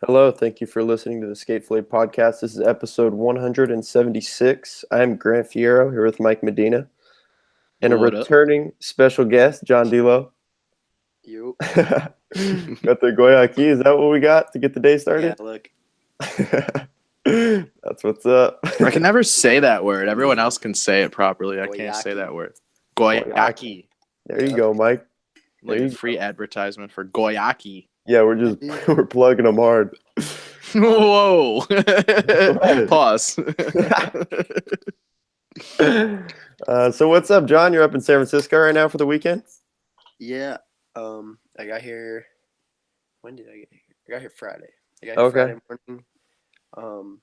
Hello, thank you for listening to the Fillet podcast. This is episode 176. I am Grant Fierro here with Mike Medina and a What up? returning special guest, John Dilo. You. Got the Guayaki. Is that what we got to get the day Yeah, started? look. That's what's up. I can never say that word. Everyone else can say it properly. I can't say Goyaki. that word. Goyaki. Goyaki. There you go, Mike. Like There a you free advertisement for Goyaki. Yeah, we're plugging them hard. Whoa. Pause. So what's up, John? You're up in San Francisco right now for the weekend? Yeah. I got here. When did I get here? I got here Friday. I got here Okay. Friday morning.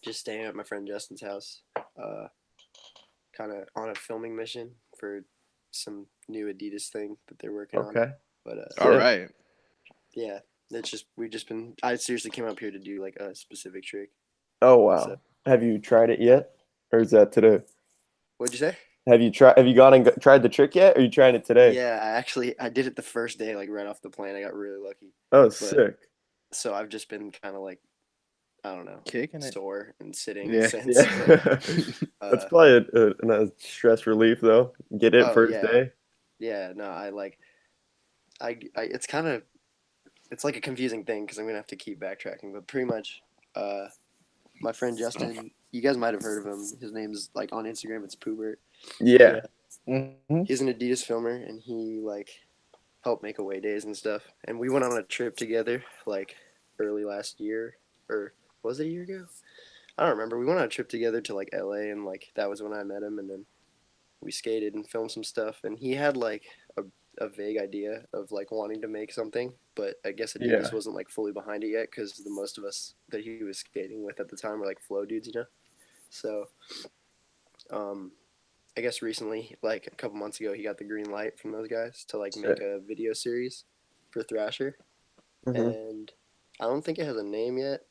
Just staying at my friend Justin's house. Kind of on a filming mission for some new Adidas thing that they're working on. Okay. But All right. yeah, we've just been. I seriously came up here to do like a specific trick. Oh wow. So, Have you tried it yet? Or is that today? what'd you say? Have you gone and tried the trick yet? Or are you trying it today? Yeah, I did it the first day, like right off the plane. I got really lucky. Oh, sick. So I've just been kind of like, I don't know, Kicking it. sore and sitting Yeah. since. Yeah. That's probably a stress relief though. Get it first yeah. day. Yeah, no, it's kind of, it's like a confusing thing because I'm gonna have to keep backtracking. But pretty much, my friend Justin, you guys might have heard of him. His name's like on Instagram, it's Poobert. Yeah. Mm-hmm. He's an Adidas filmer, and he like helped make away days and stuff. And we went on a trip together like early last year, or was it a year ago? I don't remember. We went on a trip together to like LA, and like that was when I met him, and then we skated and filmed some stuff. And he had like a vague idea of like wanting to make something, but I guess Adidas wasn't like fully behind it yet because the most of us that he was skating with at the time were like flow dudes, you know. So, I guess recently, like a couple months ago, he got the green light from those guys to like make a video series for Thrasher, and I don't think it has a name yet,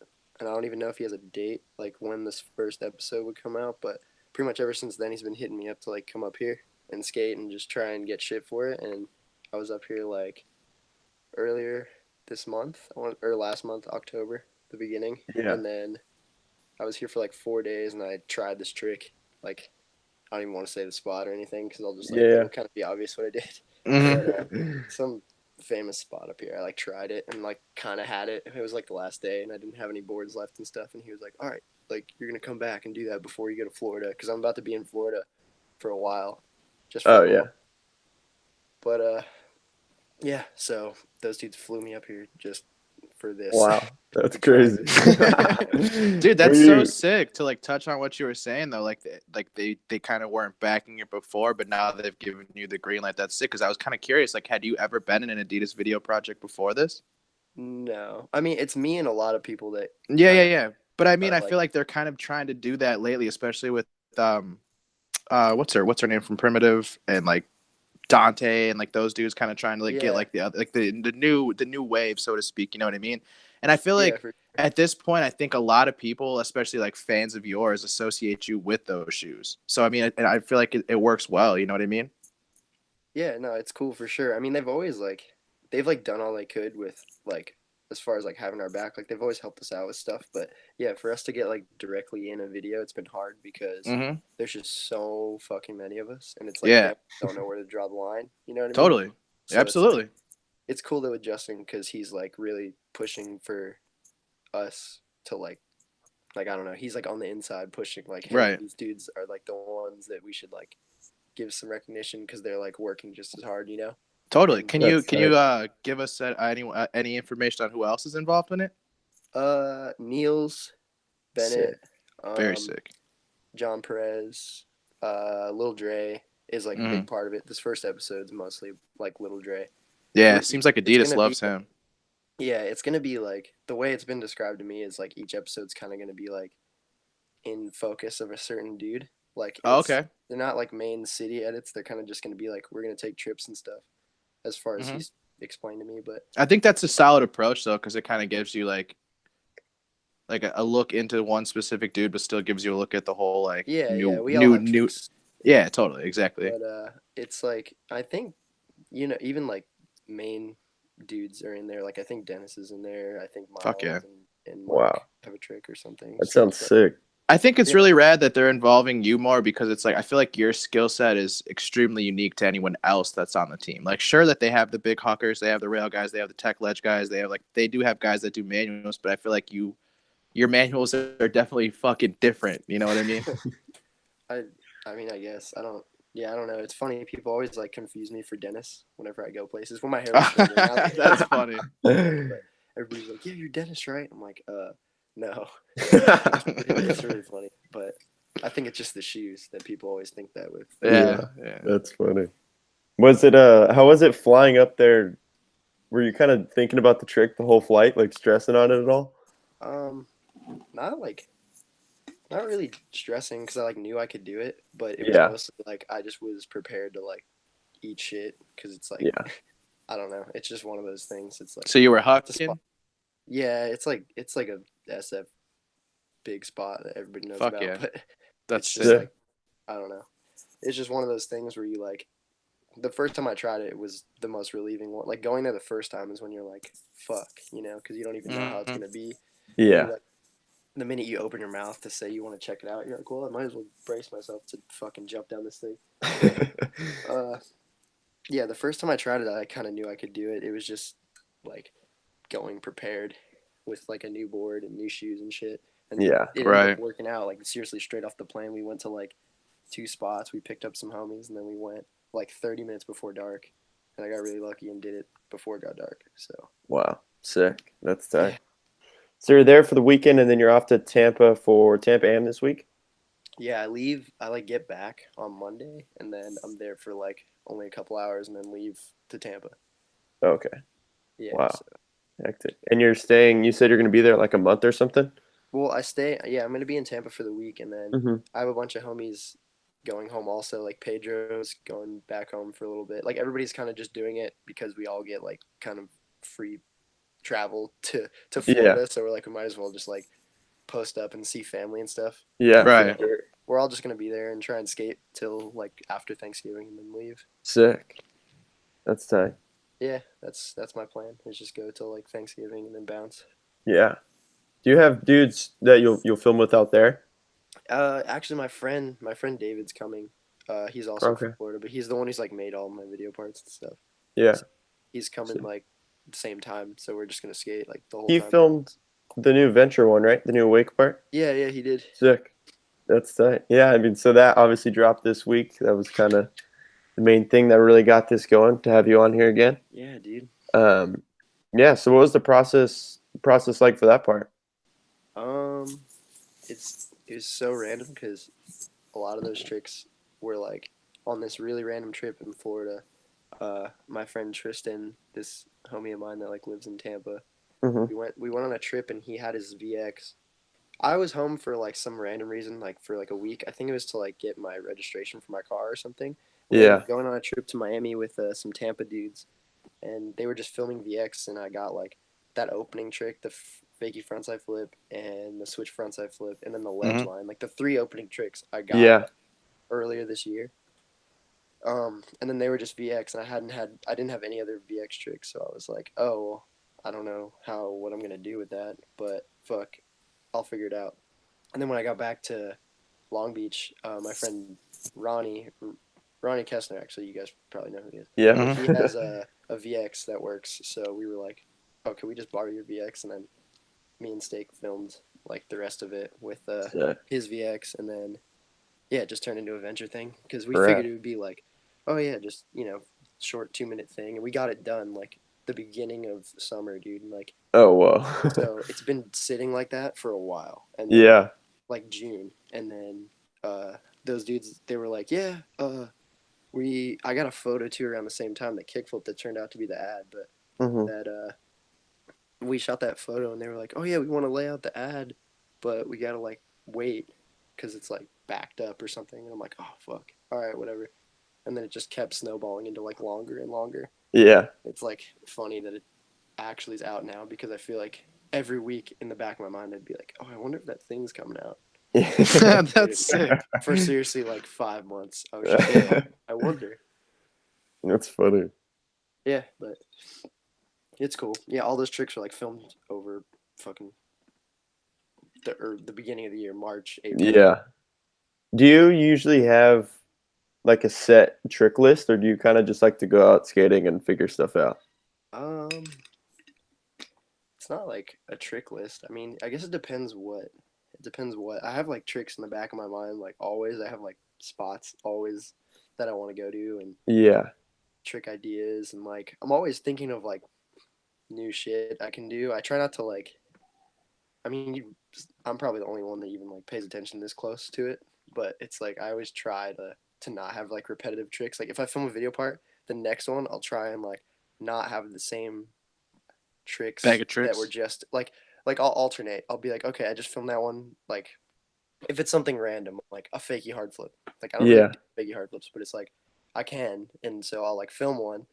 and I don't even know if he has a date, like when this first episode would come out. But pretty much ever since then, he's been hitting me up to like come up here and skate and just try and get shit for it. And I was up here like earlier this month or last month, October, the beginning, and then I was here for like 4 days, and I tried this trick. Like, I don't even want to say the spot or anything because I'll just like it'll kind of be obvious what I did. Mm-hmm. But, some famous spot up here. I like tried it and like kind of had it. It was like the last day, and I didn't have any boards left and stuff. And he was like, "All right, like you're gonna come back and do that before you go to Florida because I'm about to be in Florida for a while." Just for a while. But yeah. So those dudes flew me up here just for this. Wow, that's crazy. Dude, that's so sick to like touch on what you were saying though. Like they kind of weren't backing it before, but now they've given you the green light. That's sick. Because I was kind of curious. Like, had you ever been in an Adidas video project before this? No, I mean it's me and a lot of people that. Yeah. But I mean, I feel like they're kind of trying to do that lately, especially with what's her name from Primitive and like Dante and like those dudes kind of trying to like get like the other, like the new wave, so to speak. You know what I mean? And I feel like at this point, I think a lot of people, especially like fans of yours, associate you with those shoes. So I mean, I feel like it works well. You know what I mean? Yeah, no, it's cool for sure. I mean, they've like done all they could with like as far as like having our back. Like they've always helped us out with stuff. But yeah, for us to get like directly in a video, it's been hard because there's just so fucking many of us, and it's like don't know where to draw the line. You know what I mean? Totally, so absolutely. It's cool though with Justin because he's like really pushing for us to like I don't know. He's like on the inside pushing like, hey, these dudes are like the ones that we should like give some recognition because they're like working just as hard, you know. Totally. Can you give us any information on who else is involved in it? Niels, Bennett, very sick. John Perez, Lil Dre is like a big part of it. This first episode's mostly like Lil Dre. Yeah, seems like Adidas loves him. Yeah, it's gonna be like the way it's been described to me is like each episode's kind of gonna be like in focus of a certain dude. Like, they're not like main city edits. They're kind of just gonna be like we're gonna take trips and stuff. As far as he's explained to me, but I think that's a solid approach though, because it kind of gives you like a look into one specific dude, but still gives you a look at the whole like new. Yeah, totally, exactly. But it's like I think even like main dudes are in there. Like I think Dennis is in there. I think Miles Fuck yeah. and Wow. Mark have a trick or something. That So sounds it's like, sick. I think it's Yeah. really rad that they're involving you more because it's like I feel like your skill set is extremely unique to anyone else that's on the team. Like, sure that they have the big huckers, they have the rail guys, they have the tech ledge guys, they do have guys that do manuals, but I feel like your manuals are definitely fucking different. You know what I mean? I mean, I guess I don't. Yeah, I don't know. It's funny. People always like confuse me for Dennis whenever I go places. When my hair was shorter, now That's funny. But everybody's like, "Yeah, you're Dennis, right?" I'm like, no. It's really funny, but I think it's just the shoes that people always think that with. Yeah. That's funny. Was it how was it flying up there? Were you kind of thinking about the trick the whole flight, like stressing on it at all? Not like, not really stressing because I like knew I could do it, but it was Yeah. mostly like I just was prepared to like eat shit because it's like Yeah. I don't know. It's just one of those things. It's like So you were it's a hucking? spot. Yeah, it's like a SF big spot that everybody knows Fuck about, yeah. but That's it's just sick. like I don't know. It's just one of those things where you like the first time I tried it, it was the most relieving one. Like going there the first time is when you're like, fuck, you know, because you don't even know how it's gonna be. And Yeah. you, like, the minute you open your mouth to say you want to check it out, you're like, well, I might as well brace myself to fucking jump down this thing. Yeah, the first time I tried it, I kind of knew I could do it. It was just like going prepared with like a new board and new shoes and shit. And Yeah. it ended Right. up working out. Like seriously, straight off the plane, we went to like 2 spots. We picked up some homies, and then we went like 30 minutes before dark. And I got really lucky and did it before it got dark. So Wow. Sick. That's tight. Yeah. So you're there for the weekend, and then you're off to Tampa for Tampa Am this week? yeah, I leave. I like get back on Monday, and then I'm there for like only a couple hours, and then leave to Tampa. Okay. Yeah. Wow. So, Hectic. And you're staying, you said you're going to be there like a month or something? well, I stay. Yeah, I'm gonna be in Tampa for the week, and then Mm-hmm. I have a bunch of homies going home also. Like Pedro's going back home for a little bit. Like everybody's kind of just doing it because we all get like kind of free travel to Florida. So we're like, we might as well just like post up and see family and stuff. Yeah. Right. For sure. We're all just gonna be there and try and skate till like after Thanksgiving and then leave. Sick. That's tight. Yeah, that's my plan. Is just go till like Thanksgiving and then bounce. Yeah. Do you have dudes that you'll film with out there? Actually, my friend David's coming. He's also Okay. from Florida, but he's the one who's like made all my video parts and stuff. Yeah. So he's coming like the same time, so we're just gonna skate like the whole He time. filmed the new Venture one, right? The new Wake part? Yeah, he did. Sick. That's tight. Yeah, I mean, so that obviously dropped this week. That was kind of the main thing that really got this going, to have you on here again. Yeah, dude. Yeah, so what was the process like for that part? It was so random because a lot of those tricks were like on this really random trip in Florida. My friend Tristan, this homie of mine that like lives in Tampa, Mm-hmm. we went on a trip and he had his VX. I was home for like some random reason, like for like a week. I think it was to like get my registration for my car or something. We ended Yeah. up going on a trip to Miami with some Tampa dudes, and they were just filming VX, and I got like that opening trick, the fakie frontside flip, and the switch frontside flip, and then the ledge line, like the 3 opening tricks I got Yeah. earlier this year. And then they were just VX, and I didn't have any other VX tricks, so I was like, oh, well, I don't know what I'm gonna do with that, but fuck, I'll figure it out. And then when I got back to Long Beach, my friend Ronnie Kessner, actually, you guys probably know who he is. Yeah. Mhm. He has a VX that works, so we were like, oh, can we just borrow your VX? And then me and Steak filmed like the rest of it with Sick. his VX, and then yeah, it just turned into a venture thing because we Right. figured it would be like, oh yeah, just short 2-minute thing, and we got it done like the beginning of summer, dude. And like, Oh, whoa. so it's been sitting like that for a while, and then, Yeah. like June, and then those dudes, they were like, yeah, I got a photo too around the same time, that kickflip that turned out to be the ad, but Mm-hmm. that we shot that photo, and they were like, oh yeah, we want to lay out the ad, but we gotta like wait because it's like backed up or something. And I'm like, oh fuck, all right, whatever. And then it just kept snowballing into like longer and longer. Yeah. It's like funny that it actually is out now, because I feel like every week in the back of my mind I'd be like, oh, I wonder if that thing's coming out. That's sick. For seriously like 5 months. I was just like, I wonder. That's funny. Yeah, but It's cool. Yeah, all those tricks are like filmed over fucking the beginning of the year, March, April. Yeah. Do you usually have like a set trick list, or do you kind of just like to go out skating and figure stuff out? Um, it's not like a trick list. I mean, I guess it depends what. It depends what. I have like tricks in the back of my mind, like always. I have like spots always that I want to go to and Yeah. trick ideas and like I'm always thinking of like new shit I can do. I try not to like. I mean, I'm probably the only one that even like pays attention this close to it, but it's like I always try to not have like repetitive tricks. Like if I film a video part, the next one I'll try and like not have the same Bag tricks of that were tricks. just like I'll alternate. I'll be like, okay, I just filmed that one. Like if it's something random, like a fakie hard flip. Like I don't really Yeah. do fakie hard flips, but it's like I can, and so I'll like film one,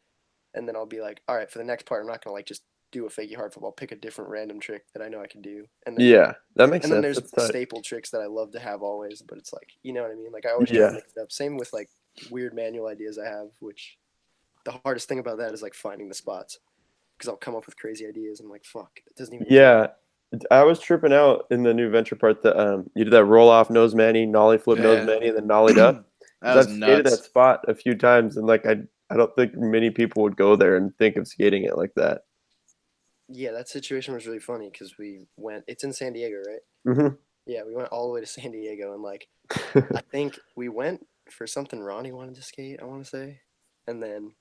and then I'll be like, all right, for the next part, I'm not gonna like just do a fakie hard flip. I'll pick a different random trick that I know I can do, Yeah. That makes and then sense. there's That's tight. staple tricks that I love to have always, but it's like you know what I mean. Like I always try to Yeah. mix it up. Same with like weird manual ideas I have, which the hardest thing about that is like finding the spots because I'll come up with crazy ideas and I'm like fuck, it doesn't even. Yeah. I was tripping out in the new venture part that you did that roll off nose manny, nollie flip nose Yeah. manny, and then nollied up. That Because was I've skated that nuts. spot a few times, and like I don't think many people would go there and think of skating it like that. Yeah, that situation was really funny because we went. It's in San Diego, right? Hmm. Yeah, we went all the way to San Diego and like I think we went for something Ronnie wanted to skate. I want to say, and then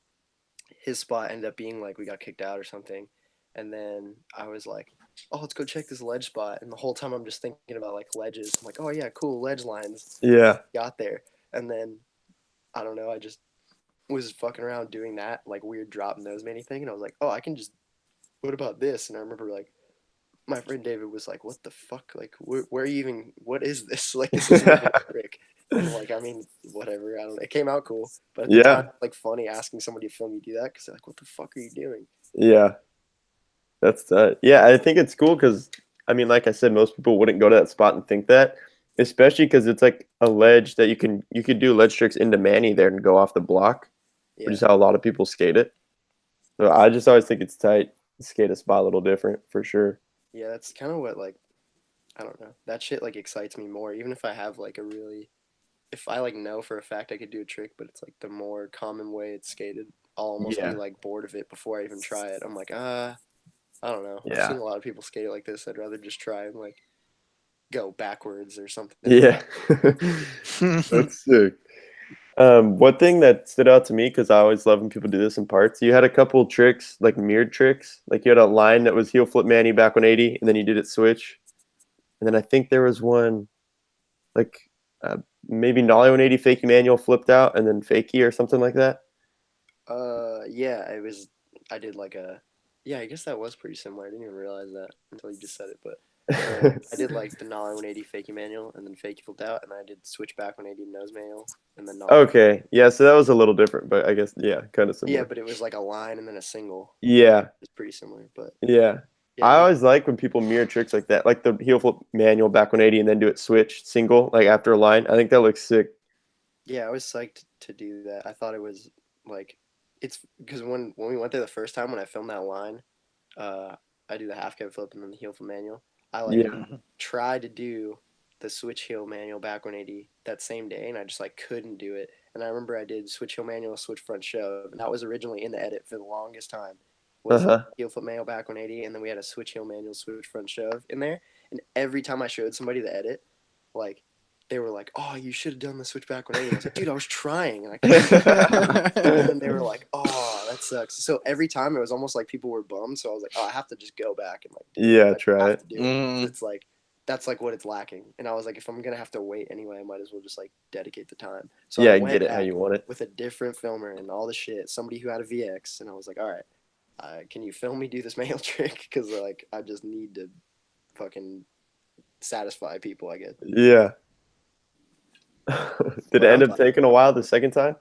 his spot ended up being like we got kicked out or something, and then I was like, oh, let's go check this ledge spot, and the whole time I'm just thinking about like ledges. I'm like, oh yeah, cool ledge lines. Yeah. Got there, and then I don't know. I just was fucking around doing that like weird drop nose many thing, and I was like, oh, I can just. What about this? And I remember like my friend David was like, "What the fuck? Like, where are you even? What is this? Like, this isn't even a trick." And like, I mean, whatever. I don't know. It came out cool, but at the time, Yeah. like, funny asking somebody to film you do that because they're like, "What the fuck are you doing?" Yeah. That's yeah, I think it's cool because I mean, like I said, most people wouldn't go to that spot and think that, especially because it's like a ledge that you could do ledge tricks into Manny there and go off the block, which Yeah, is how a lot of people skate it. So I just always think it's tight to skate a spot a little different for sure. yeah. That's kind of what like I don't know. That shit like excites me more, even if I have like a really, if I like know for a fact I could do a trick, but it's like the more common way it's skated, I'll almost be Yeah. like bored of it before I even try it. I'm like, I don't know. I've Yeah. seen a lot of people skate it like this. I'd rather just try and like go backwards or something. Yeah. That's sick. One thing that stood out to me, because I always love when people do this in parts, you had a couple tricks, like mirrored tricks. Like you had a line that was heel flip Manny back 180, and then you did it switch. And then I think there was one, like maybe Nollie 180 fake manual flipped out, and then fakie or something like that. Yeah, it was. I did like a. Yeah, I guess that was pretty similar. I didn't even realize that until you just said it. But I did like the Nollie 180 fakie manual and then fakie flipped out, and I did switch back 180 nose manual and then Nollie. Okay. Yeah, so that was a little different, but I guess, yeah, kind of Yeah, similar. but it was like a line and then a single. Yeah. It's pretty similar, but Yeah. yeah, I always like when people mirror tricks like that, like the heel flip manual back 180 and then do it switch single, like after a line. I think that looks sick. yeah, I was psyched to do that. I thought it was like, it's because when we went there the first time when I filmed that line, uh, I do the half cab flip and then the heel flip manual. I like Yeah. tried to do the switch heel manual back 180 that same day, and I just like couldn't do it. And I remember I did switch heel manual, switch front shove, and that was originally in the edit for the longest time. Was Uh-huh. heel flip manual back 180, and then we had a switch heel manual, switch front shove in there. And every time I showed somebody the edit, like they were like, "Oh, you should have done the switch back 180." I was like, "Dude, I was trying, and I couldn't." And then they were like, "Oh, that sucks." So every time it was almost like people were bummed. So I was like, "Oh, I have to just go back and like Yeah, I try have it. to do it." It's like that's like what it's lacking. And I was like, if I'm gonna have to wait anyway, I might as well just like dedicate the time. So I Yeah, went get it how back you want it. with a different filmer and all the shit. Somebody who had a VX, and I was like, "All right, can you film me do this mail trick? Because like I just need to fucking satisfy people, I guess." Yeah. Did But it I'm end up taking a while the second time?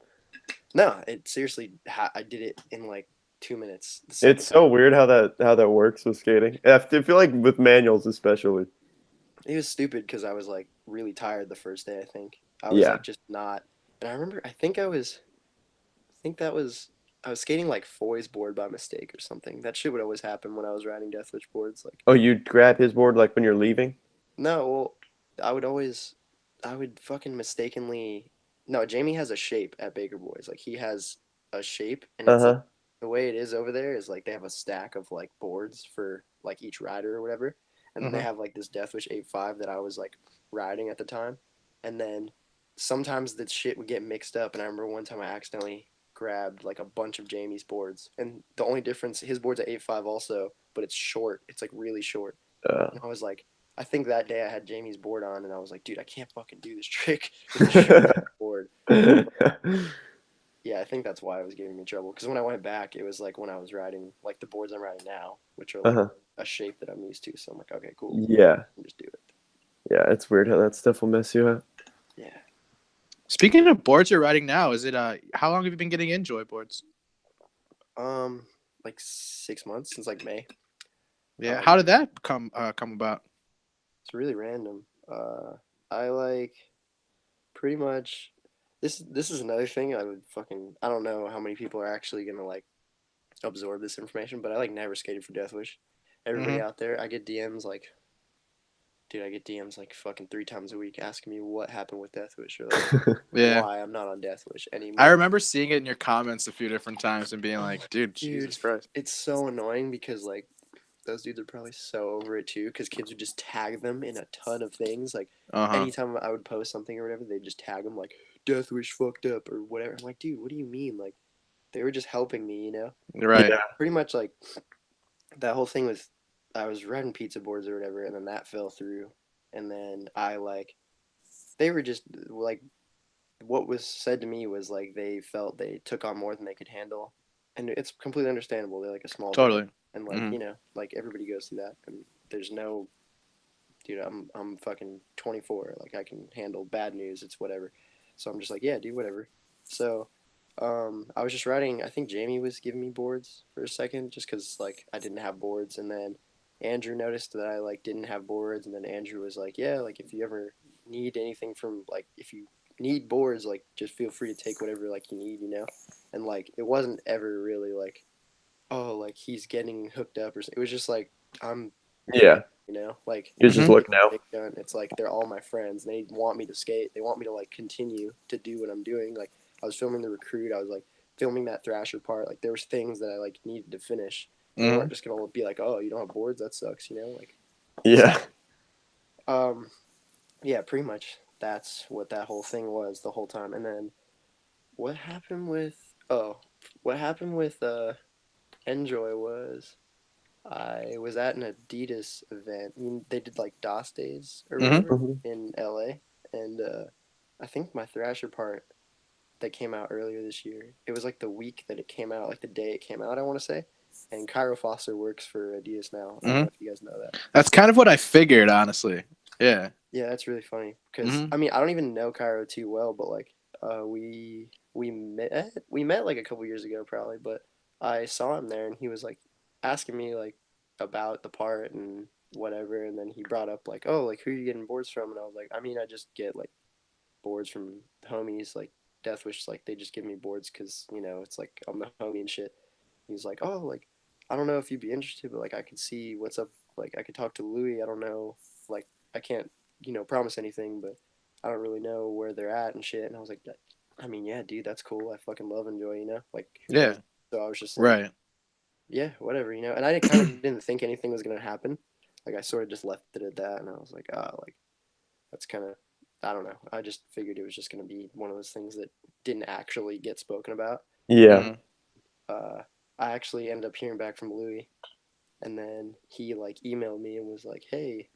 no, it seriously. I did it in like 2 minutes. The second It's so time. weird how that works with skating. I feel like with manuals especially. It was stupid because I was like really tired the first day. I think I was Yeah. like just not. And I remember. I think that was I was skating like Foy's board by mistake or something. That shit would always happen when I was riding Deathwish boards. Like, Oh, you'd grab his board like when you're leaving? no, well, I would always, I would fucking mistakenly. No, Jamie has a shape at Baker Boys. Like, he has a shape, and it's like Uh-huh. the way it is over there is like they have a stack of like boards for like each rider or whatever, and then they Mhm. have like this Deathwish 8.5 that I was like riding at the time, and then sometimes the shit would get mixed up, and I remember one time I accidentally grabbed like a bunch of Jamie's boards, and the only difference, his board's at 8.5 also, but it's short. It's like really short, and I was like, I think that day I had Jamie's board on, and I was like, dude, I can't fucking do this trick with a short board. Yeah, I think that's why it was giving me trouble. Because when I went back, it was like when I was riding like the boards I'm riding now, which are like Uh-huh. a shape that I'm used to. So I'm like, okay, cool, Yeah. I can just do it. Yeah, it's weird how that stuff will mess you up. Yeah. Speaking of boards you're riding now, is it how long have you been getting Enjoy boards? Like 6 months since like May. Yeah. How did that come about? It's really random. I like pretty much this is another thing I don't know how many people are actually gonna like absorb this information, but I like never skated for Deathwish. Everybody Mhm. out there, I get DMs like, dude, I get DMs like fucking 3 times a week asking me what happened with Deathwish or like Yeah. why I'm not on Deathwish I anymore. remember seeing it in your comments a few different times and being like, dude, Dude, Jesus Christ. it's so annoying because like those dudes are probably so over it too because kids would just tag them in a ton of things. Like Uh-huh. anytime I would post something or whatever, they'd just tag them like Deathwish fucked up or whatever. I'm like, dude, what do you mean? Like they were just helping me, you know? Right. Yeah. Pretty much like that whole thing was I was riding pizza boards or whatever, and then that fell through, and then I like they were just like what was said to me was like they felt they took on more than they could handle, and it's completely understandable. They're like a small band, Totally. and like Mhm. you know, like everybody goes through that, and there's no, dude, I'm fucking 24, like I can handle bad news. It's whatever, so I'm just like yeah, dude, whatever. So, I was just writing. I think Jamie was giving me boards for a second, just because like I didn't have boards, and then Andrew noticed that I like didn't have boards, and then Andrew was like, yeah, like if you ever need anything from like if you need boards, like just feel free to take whatever like you need, you know, and like it wasn't ever really like oh like he's getting hooked up or something. It was just like I'm Yeah. you know like You just Mhm. looking out. it's like they're all my friends and they want me to skate, they want me to like continue to do what I'm doing. Like I was filming the recruit, I was like filming that thrasher part, like there was things that I like needed to finish and they weren't Mhm. just gonna be like oh you don't have boards, that sucks, you know, like Yeah. um yeah, pretty much that's what that whole thing was the whole time. And then what happened with oh what happened with Enjoy was I was at an Adidas event. I mean, they did like DOS days or Mhm. whatever Mhm. in LA, and I think my Thrasher part that came out earlier this year. It was like the week that it came out, like the day it came out. I want to say. And Cairo Foster works for Adidas now. I don't know Mhm. if you guys know that. That's kind of what I figured, honestly. Yeah. Yeah, that's really funny because Mhm. I mean I don't even know Cairo too well, but like we met like a couple years ago probably, but I saw him there and he was like asking me like about the part and whatever, and then he brought up like oh like who are you getting boards from, and I was like I mean I just get like boards from homies like Deathwish, like they just give me boards because you know it's like I'm the homie and shit. He was like oh like I don't know if you'd be interested, but like I could see what's up, like I could talk to Louis. I don't know, like I can't promise anything, but I don't really know where they're at and shit. And I was like, I mean, yeah, dude, that's cool. I fucking love Enjoy, like who Yeah. does? So I was just like, Right. yeah, whatever, And I kind of didn't think anything was gonna happen. Like I sort of just left it at that, and I was like, ah, like that's kind of, I don't know. I just figured it was just gonna be one of those things that didn't actually get spoken about. And Yeah. Mhm. uh, I actually ended up hearing back from Louis, and then he like emailed me and was like, hey,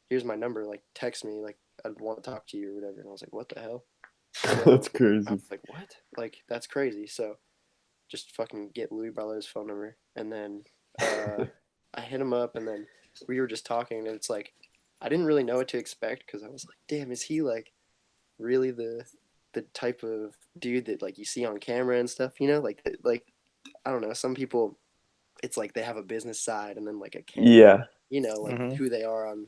here's my number, like text me, like I'd want to talk to you or whatever. And I was like, what the hell? So That's I crazy. was like, what? Like that's crazy. So just fucking get Louis Barlow's phone number, and then I hit him up, and then we were just talking, and it's like I didn't really know what to expect because I was like, damn, is he like really the type of dude that like you see on camera and stuff, like I don't know, some people it's like they have a business side and then like a camera, Yeah. like Mhm. who they are on,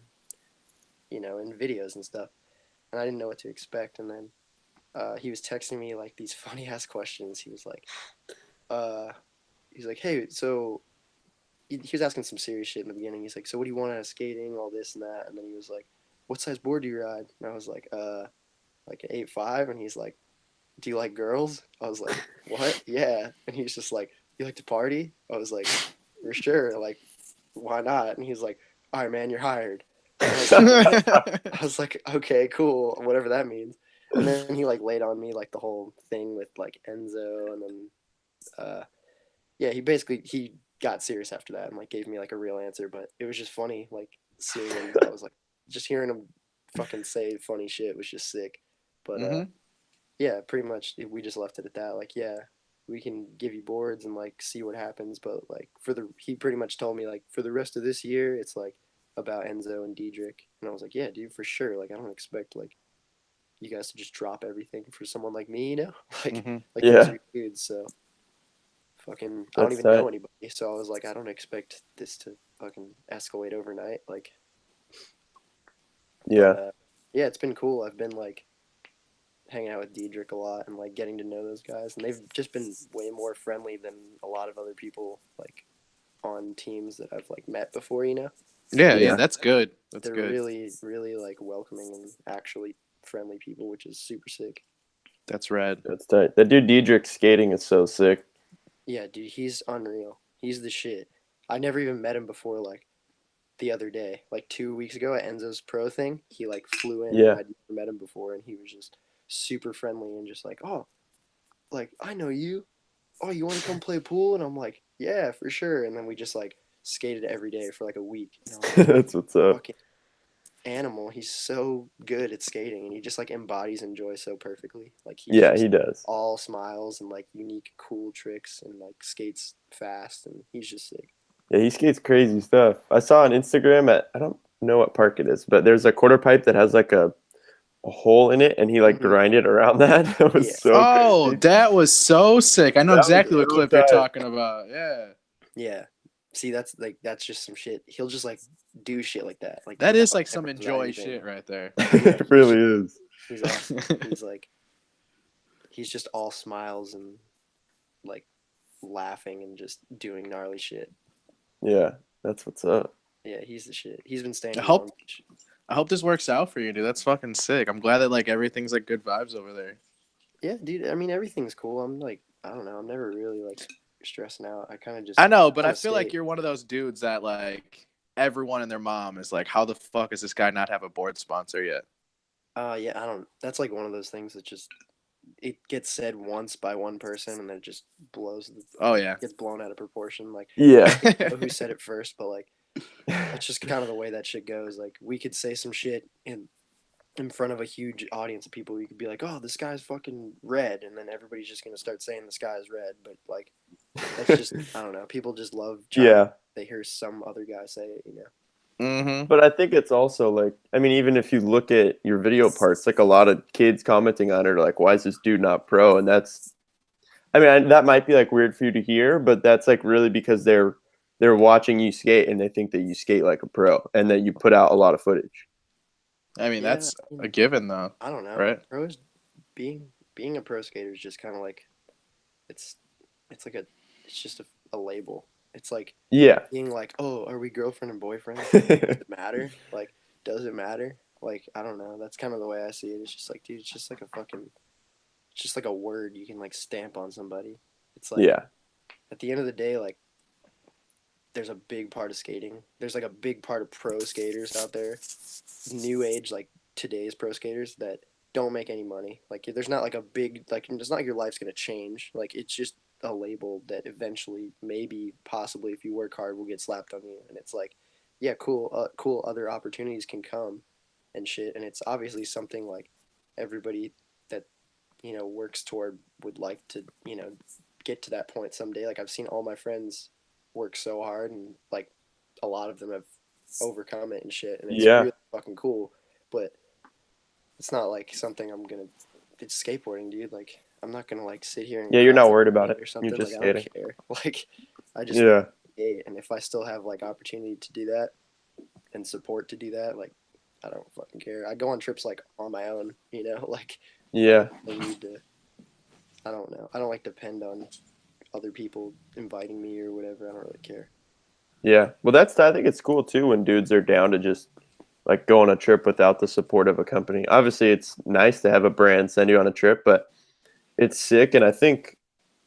in videos and stuff. And I didn't know what to expect. And then he was texting me like these funny ass questions. He was like, he's like, hey, so he was asking some serious shit in the beginning. He's like, so what do you want out of skating, all this and that, and then he was like, what size board do you ride? And I was like an 8.5, and he's like, do you like girls? I was like, what? Yeah. And he's just like, you like to party? I was like, for sure. Like, why not? And he's like, all right, man, you're hired. And I was like, what? I was like, okay, cool, whatever that means. And then he like laid on me like the whole thing with like Enzo, and then yeah, he got serious after that and like gave me like a real answer. But it was just funny, like seeing him. I was like, just hearing him fucking say funny shit was just sick. But yeah, pretty much we just left it at that. Like, yeah, we can give you boards and like see what happens, but like he pretty much told me like for the rest of this year, it's like about Enzo and Diedrich, and I was like, yeah, dude, for sure. Like, I don't expect like you guys to just drop everything for someone like me, you know? Like you guys Yeah, are dudes, so fucking I don't that's even know tight. anybody, so I was like, I don't expect this to fucking escalate overnight, like. But Yeah, yeah, it's been cool. I've been like hanging out with Diedrich a lot and like getting to know those guys, and they've just been way more friendly than a lot of other people like on teams that I've like met before. You know, Yeah, yeah, that's good. That's they're good. really, really like welcoming and actually friendly people, which is super sick. That's rad. that's tight. That dude Diedrich skating is so sick. Yeah, dude, he's unreal. He's the shit. I never even met him before. Like the other day, like 2 weeks ago at Enzo's pro thing, he like flew in, and Yeah, I'd never met him before, and he was just super friendly and just like, oh, like I know you. Oh, you want to come play pool? And I'm like, yeah, for sure. And then we just like skated every day for like a week. And I was like, that's what's up. fucking animal. He's so good at skating, and he just like embodies enjoy so perfectly. Like he's Yeah, just he does. all smiles and like unique, cool tricks, and like skates fast, and he's just sick. Yeah, he skates crazy stuff. I saw on Instagram at I don't know what park it is, but there's a quarter pipe that has like a hole in it, and he like Hmm. grinded around that. That was Yeah, so Oh, crazy. that was so sick. I know That was exactly what so clip you're tight. talking about. Yeah. yeah. See, that's just some shit. He'll just like do shit like that, like That is without like some cameras, without enjoy anything. shit right there. Yeah, It really is. he's awesome. He's like he's just all smiles and like laughing and just doing gnarly shit. Yeah, that's what's up. Yeah, he's the shit. He's been staying I in Long hope Beach. I hope this works out for you, dude. That's fucking sick. I'm glad that like everything's like good vibes over there. Yeah, dude. I mean, everything's cool. I'm like, I don't know. I'm never really like stressing out. I kind of I just know, but want I to feel like skate. you're one of those dudes that like everyone and their mom is like, how the fuck does this guy not have a board sponsor yet? Yeah, I don't. That's like one of those things that just it gets said once by one person and then it just Oh yeah. gets blown out of proportion. Like Yeah, I don't know who said it first, but like that's just kind of the way that shit goes. Like we could say some shit in front of a huge audience of people. You could be like, "Oh, the sky's fucking red," and then everybody's just gonna start saying the sky is red. But like that's just I don't know. People just love chiming. yeah. They hear some other guy say it, you know. Mm-hmm. But I think it's also like, I mean, even if you look at your video parts, like a lot of kids commenting on it are like, why is this dude not pro? And that's, I mean, that might be like weird for you to hear, but that's like really because they're watching you skate and they think that you skate like a pro and that you put out a lot of footage. I mean, Yeah, that's a given though, I don't know. right? Pros being a pro skater is just kind of like it's it's like it's just a label. It's like Yeah. being like, oh, are we girlfriend and boyfriend? Does it matter? Like, does it matter? Like, I don't know. That's kind of the way I see it. It's just like, dude, it's just like it's just like a word you can like stamp on somebody. It's like Yeah. at the end of the day, like there's a big part of skating. There's like a big part of pro skaters out there, new age like today's pro skaters that don't make any money. Like there's not like a big like it's not like your life's gonna change. Like it's just a label that eventually maybe possibly if you work hard will get slapped on you. And it's like, yeah, cool, cool other opportunities can come and shit. And it's obviously something like everybody that works toward would like to get to that point someday. Like I've seen all my friends work so hard and like a lot of them have overcome it and shit and it's Yeah. really fucking cool, but it's not like something I'm gonna it's skateboarding, dude. Like I'm not gonna like sit here and Yeah, you're not worried about procrastinate it. or You're something. just Like I don't skating. care. Like I just Yeah. skate, and if I still have like opportunity to do that and support to do that, like I don't fucking care. I go on trips like on my own, like I Yeah. don't need to I don't know. I don't like depend on other people inviting me or whatever. I don't really care. Yeah. Well, I think it's cool too when dudes are down to just like go on a trip without the support of a company. Obviously, it's nice to have a brand send you on a trip, but it's sick. And I think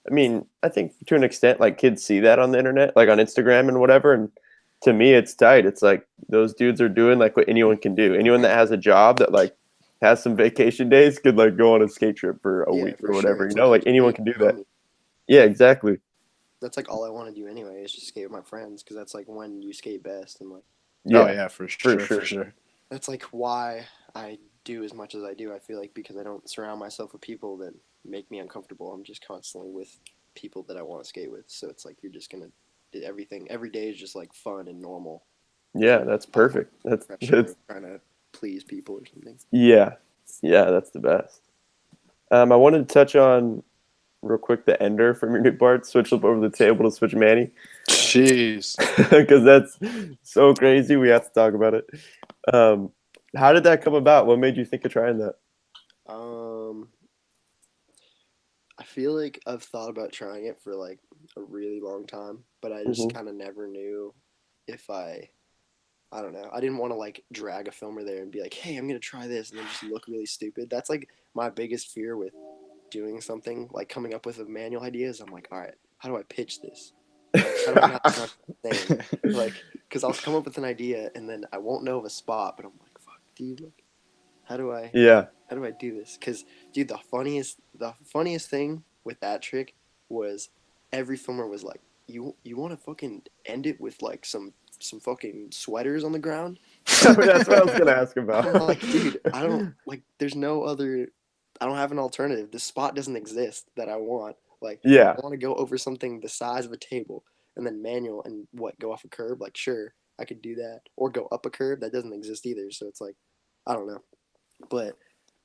to an extent, like kids see that on the internet, like on Instagram and whatever. And to me, it's tight. It's like those dudes are doing like what anyone can do. Anyone that has a job that like has some vacation days could like go on a skate trip for a Yeah, week for or sure. whatever. It's You know, like like you anyone make can do that. money. Yeah, exactly. That's like all I want to do anyway is just skate with my friends because that's like when you skate best and like Oh Yeah, yeah, for for sure, sure. for sure. that's like why I do as much as I do. I feel like because I don't surround myself with people that make me uncomfortable. I'm just constantly with people that I want to skate with. So it's like you're just gonna everything every day is just like fun and normal. Yeah, that's Not perfect. pressure That's of trying to please people or something. yeah, yeah, that's the best. I wanted to touch on real quick the ender from your new part. Switch up over the table to switch Manny Jeez. because that's so crazy. We have to talk about it. Um, how did that come about? What made you think of trying that? Um, I feel like I've thought about trying it for like a really long time, but I just Hmm. kind of never knew if I don't know. I didn't want to like drag a filmer there and be like, "Hey, I'm gonna try this," and then just look really stupid. That's like my biggest fear with doing something like coming up with a manual ideas. I'm like, all right, how do I pitch this? Like, how do I not sound insane? Like, because I'll come up with an idea and then I won't know of a spot, but I'm like, fuck, dude, like, how do I Yeah, how do I do this? Because, dude, the funniest thing with that trick was every filmer was like, you want to fucking end it with like some fucking sweaters on the ground? that's what I was gonna ask I'm about. like, dude, I don't like. There's no other. I don't have an alternative. The spot doesn't exist that I want. Like, Yeah, I want to go over something the size of a table and then manual and what go off a curb. Like, sure, I could do that, or go up a curb that doesn't exist either. So it's like, I don't know. But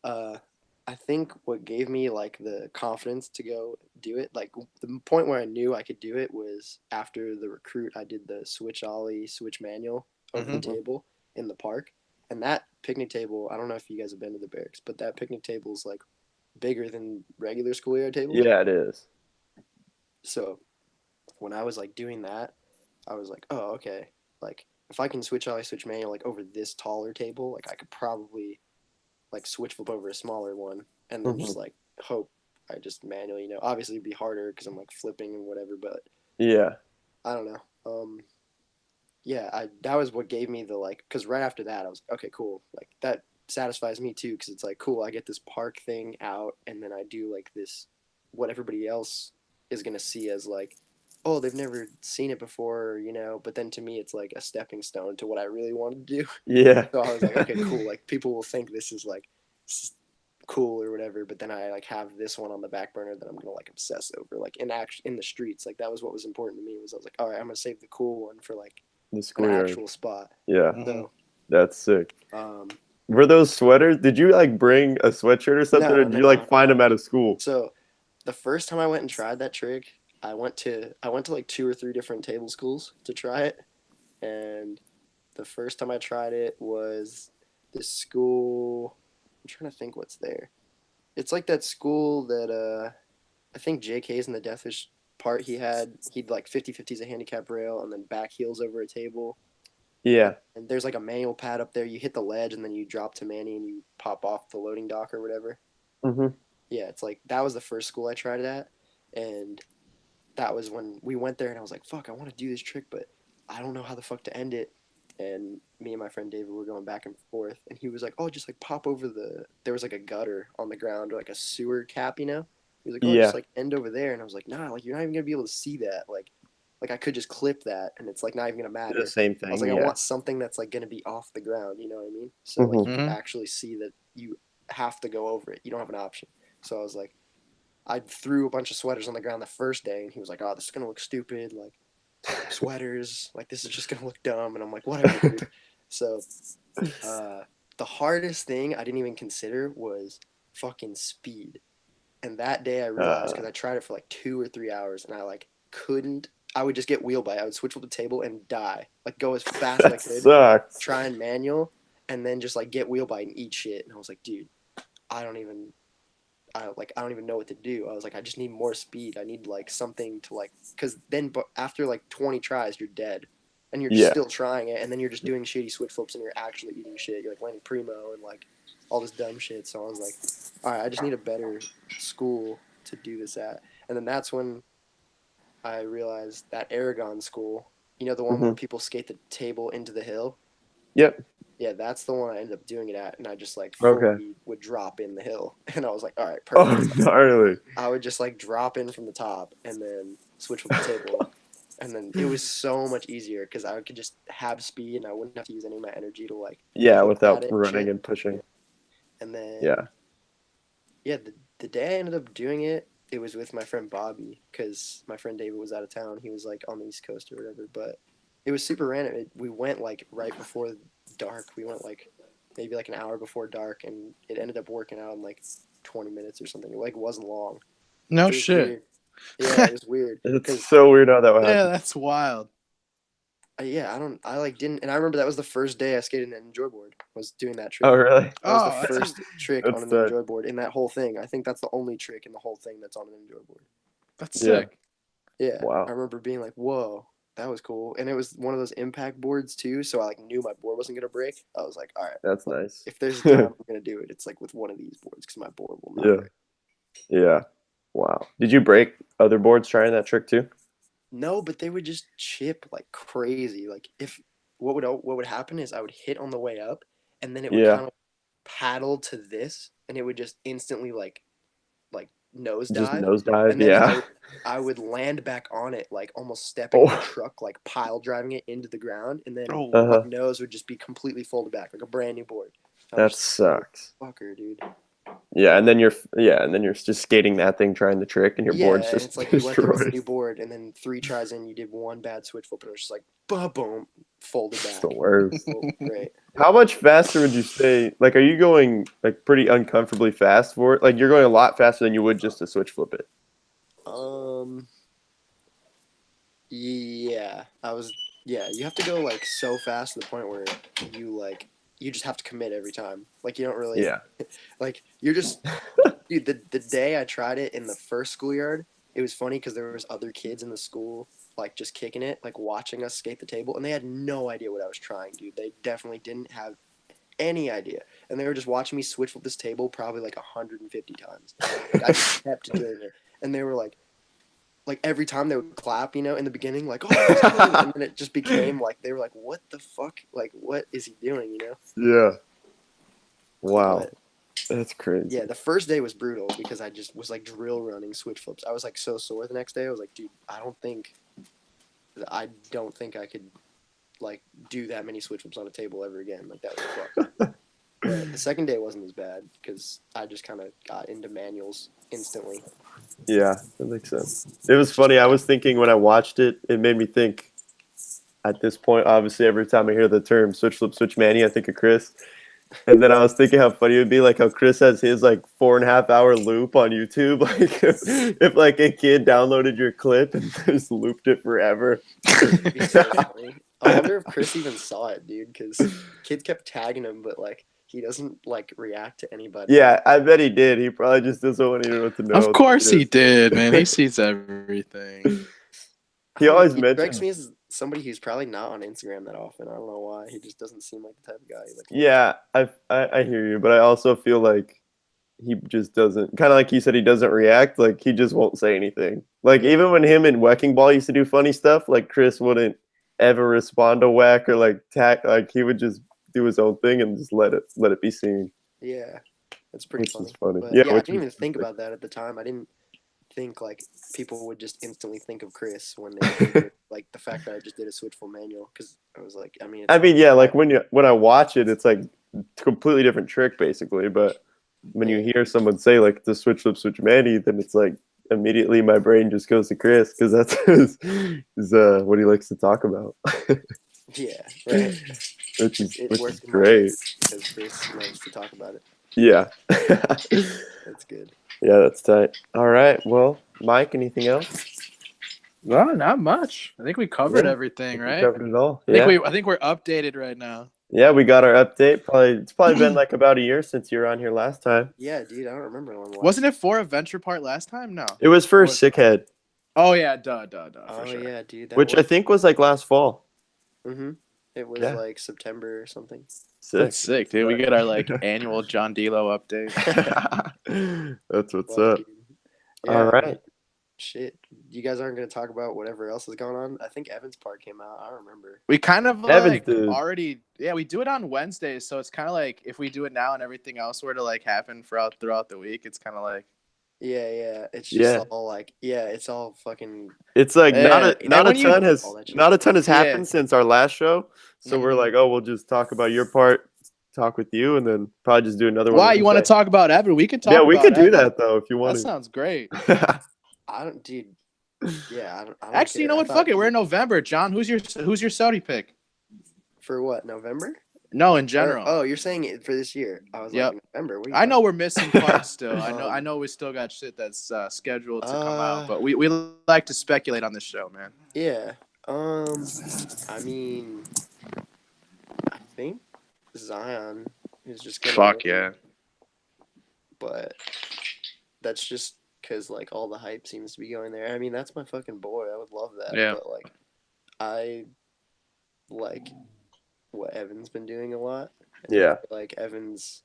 uh, I think what gave me like the confidence to go do it, like the point where I knew I could do it was after the recruit. I did the switch ollie, switch manual over the Mhm. table in the park, and that picnic table. I don't know if you guys have been to the barracks, but that picnic table is like bigger than regular schoolyard tables. yeah, it is. So when I was like doing that, I was like, oh okay, like if I can switch ollie, switch manual like over this taller table, like I could probably like switch flip over a smaller one and then Hmm. just like hope I just manually, obviously it'd be harder because I'm like flipping and whatever, but Yeah, I don't know. Yeah, that was what gave me the like, because right after that I was like, okay, cool, like that satisfies me too, because it's like cool, I get this park thing out, and then I do like this, what everybody else is gonna see as like, oh, they've never seen it before, but then to me it's like a stepping stone to what I really wanted to do. yeah, So I was like, okay, cool. Like people will think this is like cool or whatever, but then I like have this one on the back burner that I'm gonna like obsess over, like in the streets. Like that was what was important to me. Was I was like, all right, I'm gonna save the cool one for like the an schoolyard. actual spot. Yeah, Mhm. So, that's sick. um, Were those sweaters? Did you like bring a sweatshirt or something, or no, did no, you like no. find them at a school? So the first time I went and tried that trick, I went to like 2 or 3 different table schools to try it, and the first time I tried it was this school. I'm trying to think what's there. It's like that school that I think JK's in the Deathwish part. He'd like 50/50s a handicap rail and then back heels over a table. Yeah. And there's like a manual pad up there. You hit the ledge and then you drop to Manny and you pop off the loading dock or whatever. Hmm. Yeah, it's like that was the first school I tried it at, and that was when we went there and I was like, fuck, I want to do this trick, but I don't know how the fuck to end it. And me and my friend David were going back and forth, and he was like, oh, just like pop over there was like a gutter on the ground or like a sewer cap, He was like, oh, just Yeah. like end over there. And I was like, nah, like you're not even gonna be able to see that. Like I could just clip that and it's like not even gonna The matter. same I was thing. like, I Yeah. want something that's like gonna be off the ground, you know what I mean? So like Hmm. you could Mhm. actually see that you have to go over it. You don't have an option. So I was like, I threw a bunch of sweaters on the ground the first day, and he was like, "Oh, this is gonna look stupid. Like sweaters, like this is just gonna look dumb." And I'm like, "Whatever, dude." So, uh, the hardest thing I didn't even consider was fucking speed. And that day I realized because I tried it for like 2 or 3 hours, and I like couldn't. I would just get wheel bite. I would switch with the table and die. Like go as fast as I That could, sucks. try and manual, and then just like get wheel bite and eat shit. And I was like, dude, I don't even I don't even know what to do. I was like, I just need more speed. I need like something to like, because then but after like 20 tries, you're dead, and you're just Yeah. still trying it, and then you're just doing shitty switch flips, and you're actually eating shit. You're like landing primo and like all this dumb shit. So I was like, all right, I just need a better school to do this at. And then that's when I realized that Aragon school, you know, the one where Hmm. people skate the table into the hill. Yep. Yeah, that's the one I ended up doing it at, and I just like Okay. fully would drop in the hill, and I was like, all right, Oh, perfect. gnarly. I would just like drop in from the top and then switch with the table, and then it was so much easier because I could just have speed and I wouldn't have to use any of my energy to like Yeah, poke at without it and running shit. and pushing. And then Yeah. yeah, the day I ended up doing it, it was with my friend Bobby because my friend David was out of town. He was like on the East Coast or whatever, but it was super random. We went like right before dark. We went like maybe like an hour before dark, and it ended up working out in like 20 minutes or something. It like wasn't long. No It was shit. weird. Yeah, it was weird. It's so weird how that would Yeah, happen. that's wild. Yeah, I like didn't, and I remember that was the first day I skated an enjoy board. Was doing that trick. Oh, really? That was Oh, the first trick That's on an sick. enjoy board in that whole thing. I think that's the only trick in the whole thing that's on an enjoy board. that's Yeah. sick. Yeah, Wow. I remember being like, "Whoa, that was cool," and it was one of those impact boards too. So I like knew my board wasn't gonna break. I was like, "All right, That's nice. if there's a time I'm gonna do it, it's like with one of these boards because my board will not Yeah. break." Yeah. Wow. Did you break other boards trying that trick too? No, but they would just chip like crazy. Like if what would happen is I would hit on the way up, and then it would Yeah. kind of paddle to this, and it would just instantly like Just nosedive, nosedive. and then Yeah. I would land back on it like almost stepping the Oh. truck, like pile driving it into the ground, and then Oh, my Uh-huh. nose would just be completely folded back like a brand new board. I That was just like, sucks. fucker, dude. Yeah, and then you're just skating that thing trying the trick and your Yeah, board's and just it's like you went there with a destroyed. new board, and then 3 tries in, you did one bad switch flip, and it was just like, boom, folded It's back. the worst. Oh, great. How much faster would you say? Like, are you going like pretty uncomfortably fast for it? Like, you're going a lot faster than you would just to switch flip it. Yeah, yeah, you have to go like so fast to the point where you just have to commit every time. Like you don't really Yeah. like you're just dude. The day I tried it in the first schoolyard, it was funny because there was other kids in the school like just kicking it, like watching us skate the table, and they had no idea what I was trying, dude. They definitely didn't have any idea, and they were just watching me switch flip this table probably like 150 times. Like I just kept doing it, and they were like every time they would clap, you know, in the beginning, like, oh, and then it just became like they were like, what the fuck? Like, what is he doing, you know? Yeah. Wow. But That's crazy. yeah, the first day was brutal because I just was like drill running switch flips. I was like so sore the next day. I was like, dude, I don't think I could like do that many switch flips on a table ever again. Like that was fucked. But the second day wasn't as bad because I just kind of got into manuals instantly. Yeah, that makes sense. It was funny. I was thinking when I watched it, it made me think at this point, obviously, every time I hear the term switch flip, switch manny, I think of Chris. And then I was thinking how funny it would be, like how Chris has his like 4.5 hour loop on YouTube. Like if like a kid downloaded your clip and just looped it forever. It'd be so funny. I wonder if Chris even saw it, dude, because kids kept tagging him, but like he doesn't like react to anybody. Yeah, I bet he did. He probably just doesn't want anyone to know. of course he did, man. He sees everything. He always He strikes mentions. me as somebody who's probably not on Instagram that often. I don't know why. He just doesn't seem like the type of guy. Like, Yeah, I hear you, but I also feel like he just doesn't, kind of like you said, he doesn't react. Like he just won't say anything. Like even when him and Wecking Ball used to do funny stuff, like Chris wouldn't ever respond to Weck or like tack. Like he would just do his own thing and just let it be seen. yeah, that's pretty Which funny. is funny. But Yeah, I which didn't even is think funny. about that at the time. I didn't think like people would just instantly think of Chris when they think of, like the fact that I just did a switch full manual because I was like, Yeah, like when I watch it, it's like a completely different trick basically. But when you hear someone say like the switch flip switch manny, then it's like immediately my brain just goes to Chris because that's what he likes to talk about. yeah, right. which It is worked in my great. favor because Chris loves to talk about it. Yeah. That's good. Yeah, that's tight. All right. Well, Mike, anything else? Well, not much. I think we covered everything, We right? covered it all. I think we're updated right now. Yeah, we got our update. It's probably been like about a year since you were on here last time. Yeah, dude, I don't remember when. Wasn't it for Adventure Part last time? No. It was for Sickhead. Oh yeah, duh, Oh for sure. yeah, dude. That Which I think was like last fall. It was like September or something. That's sick, dude. We get our like annual John Dilo update. That's what's up. Yeah, all right. Shit, you guys aren't gonna talk about whatever else is going on. I think Evan's part came out. I don't remember. We kind of Evans like already, we do it on Wednesdays, so it's kind of like if we do it now and everything else were to like happen throughout the week, it's kind of like. Yeah, it's just all like, it's all fucking. It's like not a ton has happened since our last show, so we're like, oh, we'll just talk about your part, talk with you, and then probably just do another one. Why you want to talk about Evan? We can talk. Yeah, we could do that though if you want. That sounds great. I don't, dude. Yeah, I don't Actually, you know what? Fuck it. We're in November, John. Who's your Saudi pick? For what? November? No, in general. You're saying it for this year. I was like November. I know we're missing parts still. I know we still got shit that's scheduled to come out, but we like to speculate on this show, man. Yeah. I mean, I think Zion is just gonna fuck win, yeah. But that's just because like all the hype seems to be going there. I mean, that's my fucking boy. I would love that. Yeah. But like, I like what Evan's been doing a lot. Yeah. Like Evan's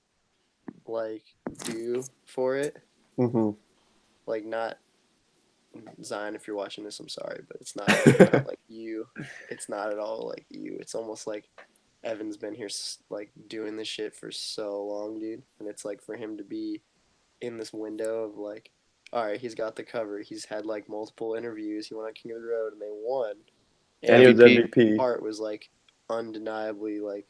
like due for it. Like not Zion, if you're watching this, I'm sorry, but it's not like you. It's not at all like you. It's almost like Evan's been here like doing this shit for so long, dude. And it's like for him to be in this window of like, all right, he's got the cover. He's had like multiple interviews. He went on King of the Road and they won. And he was MVP. Part was like undeniably like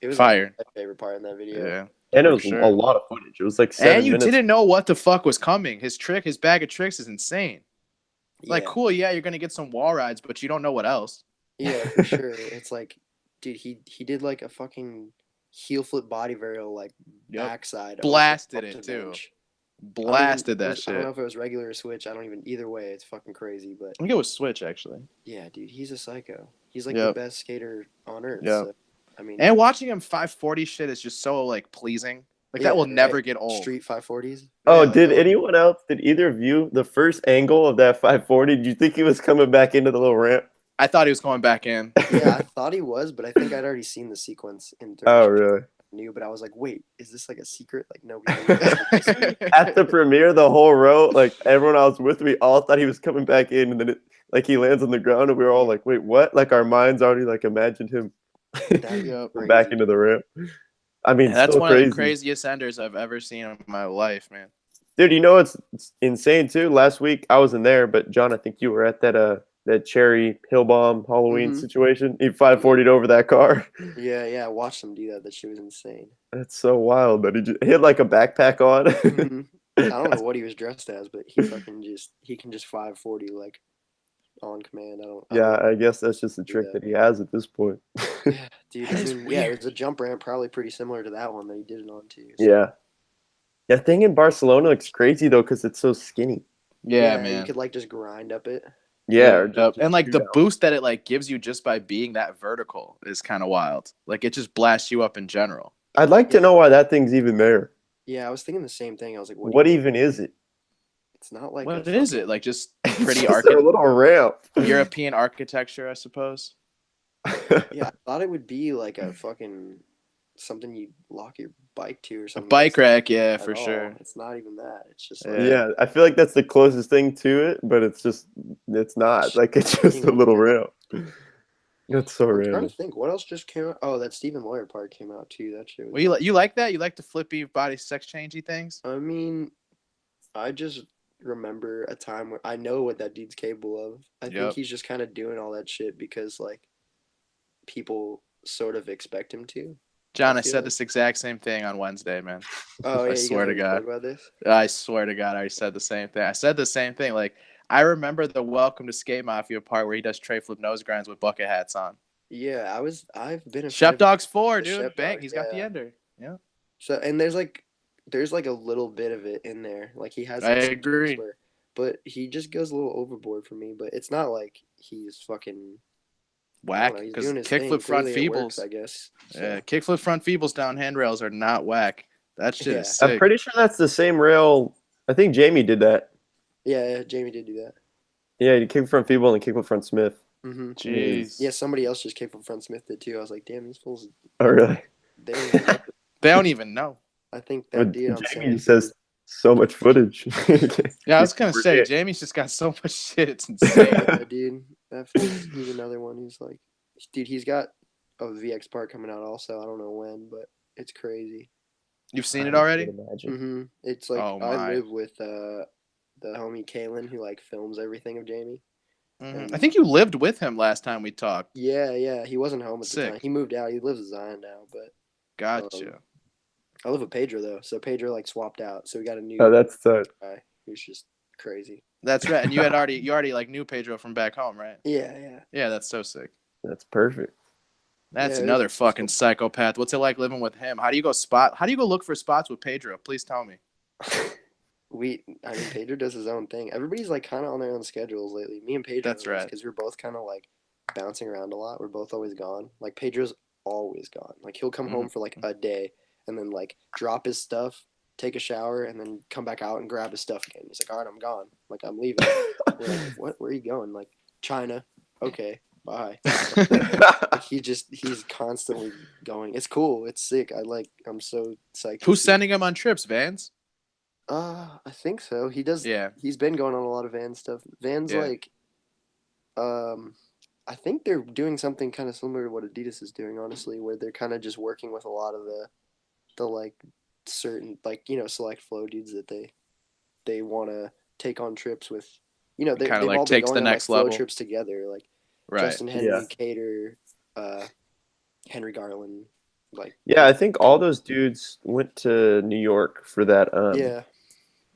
it was fire. My favorite part in that video. Yeah. And it was a lot of footage. It was like 7 minutes. And you didn't know what the fuck was coming. His bag of tricks is insane. Like, cool, you're going to get some wall rides, but you don't know what else. Yeah, for sure. It's like, dude, he did like a fucking heel flip body varial, like backside. Blasted it, too. Blasted that shit. I don't know if it was regular or switch. I don't even, either way, it's fucking crazy. But I think it was switch, actually. Yeah, dude, he's a psycho. He's like the best skater on earth. Yeah. So, I mean, and watching him 540 shit is just so like pleasing. Like that will never get old. Street 540s. Oh, did anyone else? Did either of you the first angle of that 540? Did you think he was coming back into the little ramp? I thought he was going back in. Yeah, I thought he was, but I think I'd already seen the sequence in. Oh, really? Knew, but I was like, wait, is this like a secret? Like nobody. At the premiere, the whole row, like everyone I was with, we all thought he was coming back in, and then he lands on the ground, and we were all like, wait, what? Like our minds already like imagined him back into the ramp. I mean, that's one of the craziest enders I've ever seen in my life, man. Dude, you know it's insane too. Last week I wasn't there, but John, I think you were at that Cherry Hill Bomb Halloween situation. He 540'd over that car. Yeah, I watched him do that. That shit was insane. That's so wild that he had like a backpack on. I don't know what he was dressed as, but he can just 540 like on command. I guess that's just a trick that he has at this point. Yeah, dude. There's a jump ramp probably pretty similar to that one that he did it on too. So. Yeah. That thing in Barcelona looks crazy though because it's so skinny. Yeah, man. You could like just grind up it. Yeah, and like the boost that it like gives you just by being that vertical is kind of wild. Like it just blasts you up in general. I'd like to know why that thing's even there. Yeah, I was thinking the same thing. I was like, what even is it? It's not like what is it? Like just pretty a little ramp. European architecture, I suppose. Yeah, I thought it would be like a fucking something you lock your bike to or something. A bike rack, yeah, for sure. It's not even that. It's just like, I feel like that's the closest thing to it, but it's not. Like it's just a little ramp. That's so random. I'm trying to think what else just came out. Oh, that Stephen Lawyer part came out too. That shit. Well, you like that? You like the flippy body sex changey things? I mean, I just remember a time where I know what that dude's capable of. I think he's just kind of doing all that shit because like people sort of expect him to. John, I said this exact same thing on Wednesday, man. Oh, yeah, I swear to God. About this? I swear to God, I said the same thing. I said the same thing. Like, I remember the Welcome to Skate Mafia part where he does tray flip nose grinds with bucket hats on. Yeah, I've been a Chef Dogs 4, dude. Bang, he's got the ender. Yeah. So, and there's like a little bit of it in there. Like he has. I agree. but he just goes a little overboard for me. But it's not like he's fucking. I don't Whack. know. He's Because doing his thing. kickflip front Clearly, it works. feebles. I guess. Yeah, So kickflip front feebles down handrails are not whack. That shit is yeah, I'm sick. pretty sure that's the same rail. I think Jamie did that. yeah. Jamie did do that. Yeah, he kicked front feeble and kicked with front Smith. Mm-hmm. Jeez. Yeah, somebody else just kicked from front Smith did too. I was like, damn, these fools. Oh, really? They don't even know. They don't even know. I think that But dude on Jamie just Sanford. has so much footage. Yeah, I was gonna say Great. Jamie's just got so much shit. It's insane. Yeah, dude. He's another one who's like, dude, he's got a VX part coming out also. I don't know when, but it's crazy. You've seen it I already? can't imagine. Mm-hmm. It's like Oh I my. live with the homie Kalen who like films everything of Jamie. I think you lived with him last time we talked. Yeah. He wasn't home at the time. Sick. He moved out. He lives in Zion now, but Gotcha. I live with Pedro though. So Pedro like swapped out. So we got a new Oh, that's guy who's just crazy. That's right. And you already like knew Pedro from back home, right? Yeah. Yeah, that's so sick. that's perfect. That's Yeah, another it's fucking cool. psychopath. What's it like living with him? How do you go look for spots with Pedro? Please tell me. I mean, Pedro does his own thing. Everybody's like kind of on their own schedules lately. Me and Pedro, That's right. because we're both kind of like bouncing around a lot. We're both always gone. Like Pedro's always gone. Like he'll come home for like a day and then like drop his stuff, take a shower, and then come back out and grab his stuff again. He's like, all right, I'm gone. Like I'm leaving. We're like, what? Where are you going? Like China. Okay, bye. Like, he's constantly going. It's cool. It's sick. I'm so psyched. Who's sending him on trips, Vans? I think so. He does. Yeah. He's been going on a lot of Vans stuff. Vans Yeah. like, I think they're doing something kind of similar to what Adidas is doing, honestly, where they're kind of just working with a lot of the like certain like select flow dudes that they want to take on trips with. They've Kinda, like, all been takes going the on next like flow level. trips together, like Right. Justin Henry, Yeah. Cater, Henry Garland, like Yeah, I think all those dudes went to New York for that yeah.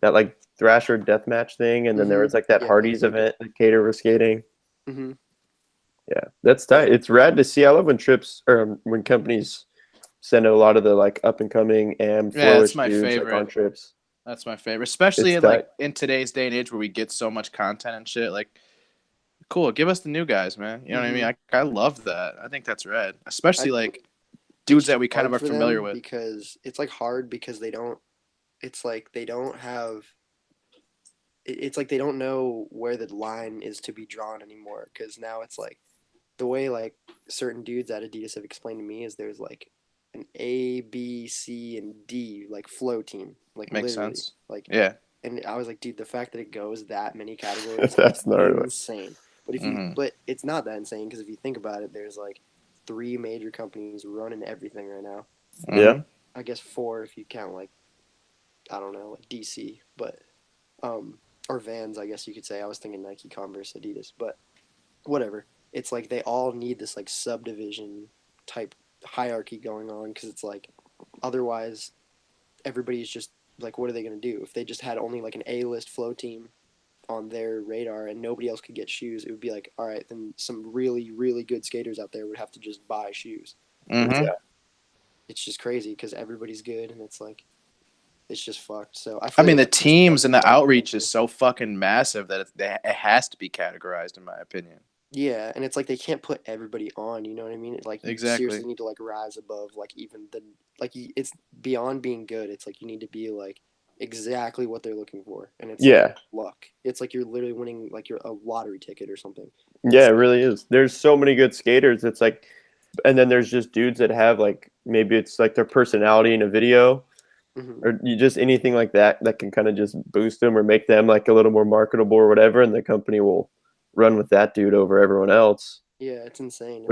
that like Thrasher deathmatch thing, and then there was like that Yeah, Hardy's they did. event that Cater was skating. Mm-hmm. Yeah, that's tight. It's rad to see. I love when trips or when companies send a lot of the like up and coming and Yeah, that's flowish my dudes like favorite. on trips. That's my favorite, especially It's in like in today's day and age where we get so much content and shit. Like, cool, give us the new guys, man. You know what I mean? I love that. I think that's rad, especially like dudes that we kind of are familiar with. Because it's like hard because they don't. It's like they don't have. It's like they don't know where the line is to be drawn anymore. Because now it's like the way like certain dudes at Adidas have explained to me is there's like an A, B, C, and D like flow team. Like Makes literally. sense. Like Yeah. and I was like, dude, the fact that it goes that many categories that's is gnarly. insane. But but it's not that insane because if you think about it, there's like 3 major companies running everything right now. Yeah. I guess 4 if you count like I don't know, like DC, but or Vans, I guess you could say. I was thinking Nike, Converse, Adidas, but whatever. It's like they all need this like subdivision type hierarchy going on because it's like otherwise everybody's just like, what are they going to do if they just had only like an A-list flow team on their radar and nobody else could get shoes? It would be like, all right, then some really really good skaters out there would have to just buy shoes. It's just crazy because everybody's good and it's like it's just fucked. So I mean, like the teams and the outreach is so fucking massive that it has to be categorized, in my opinion. Yeah, and it's like they can't put everybody on. You know what I mean? Like you seriously need to like rise above like even the like it's beyond being good. It's like you need to be like exactly what they're looking for, and it's like luck. It's like you're literally winning like you're a lottery ticket or something. Yeah, it really is. There's so many good skaters. It's like, and then there's just dudes that have like maybe it's like their personality in a video. Or you just anything like that can kind of just boost them or make them like a little more marketable or whatever, and the company will run with that dude over everyone else. Yeah, it's insane.